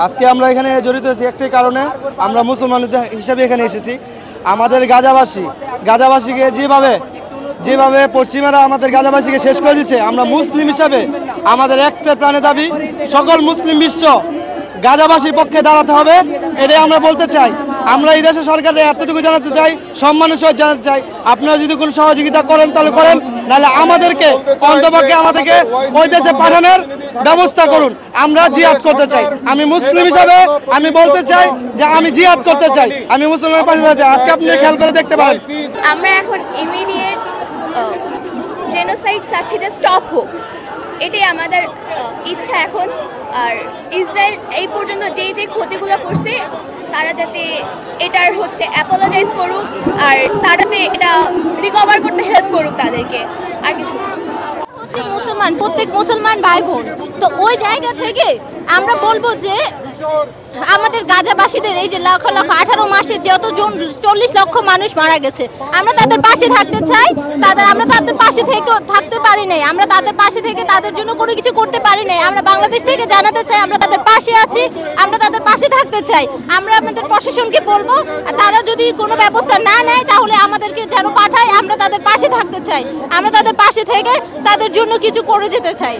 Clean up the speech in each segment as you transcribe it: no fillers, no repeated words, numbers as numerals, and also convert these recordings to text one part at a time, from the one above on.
আজকে আমরা এখানে জড়িত হয়েছি একটাই কারণে, আমরা মুসলমান হিসাবে এখানে এসেছি। আমাদের গাজাবাসীকে যেভাবে পশ্চিমারা আমাদের গাজাবাসীকে শেষ করে দিচ্ছে, আমরা মুসলিম হিসাবে আমাদের একটা প্রাণে দাবি, সকল মুসলিম বিশ্ব গাজাবাসীর পক্ষে দাঁড়াতে হবে। এটাই আমরা বলতে চাই। আমরা এই দেশের সরকারের এতটুকু জানাতে চাই, সম্মানের সহ জানাতে চাই, আপনারা যদি কোনো সহযোগিতা করেন তাহলে করেন, নাহলে আমাদেরকে অন্তপক্ষে আমাদেরকে ওই দেশে পাঠানোর ব্যবস্থা করুন। আমরা জিহাদ করতে চাই। আমি মুসলিম হিসাবে আমি বলতে চাই যে আমি জিহাদ করতে চাই, আমি মুসলমানের পাশে দাঁড়াতে চাই। আজকে আপনি খেয়াল করে দেখতে পারেন, আমরা এখন ইমিডিয়েট জেনোসাইড চাচ্ছি, যে স্টপ হোক, এটাই আমাদের ইচ্ছা এখন। আর ইসরায়েল এই পর্যন্ত যে ক্ষতিগুলো করছে, তারা যাতে এটার অ্যাপোলোজাইজ করুক, আর তারাতে এটা রিকভার করতে হেল্প করুক তাদেরকে, আর কিছু মুসলমান, প্রত্যেক মুসলমান ভাই বোন। তো ওই জায়গা থেকে আমরা বলবো যে আমাদের গাজাবাসীদের এই যে লক্ষ 18 মাসে যতজন 40 লক্ষ মানুষ মারা গেছে, আমরা তাদের পাশে থাকতে চাই। আমরা তাদের পাশে থেকে থাকতে পারি নাই, আমরা তাদের পাশে থেকে তাদের জন্য কোনো কিছু করতে পারি নাই। আমরা বাংলাদেশ থেকে জানাতে চাই আমরা তাদের পাশে আছি, আমরা তাদের পাশে থাকতে চাই। আমরা আমাদের প্রশাসনকে বলবো, তারা যদি কোনো ব্যবস্থা না নেয় তাহলে আমাদেরকে যেন পাঠায়, আমরা তাদের পাশে থাকতে চাই। আমরা তাদের পাশে থেকে তাদের জন্য কিছু করে যেতে চাই।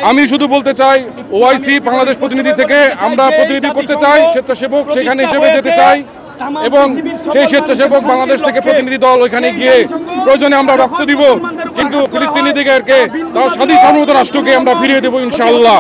আমি শুধু বলতে চাই, ওআইসি বাংলাদেশ প্রতিনিধি থেকে আমরা প্রতিনিধি করতে চাই, স্বেচ্ছাসেবক সেখানে হিসেবে যেতে চাই, এবং সেই স্বেচ্ছাসেবক বাংলাদেশ থেকে প্রতিনিধি দল ওইখানে গিয়ে প্রয়োজনে আমরা রক্ত দিব, কিন্তু ফিলিস্তিনিদেরকে তার স্বাধীন সার্বভৌম রাষ্ট্রকে আমরা ফিরিয়ে দেবো ইনশাআল্লাহ।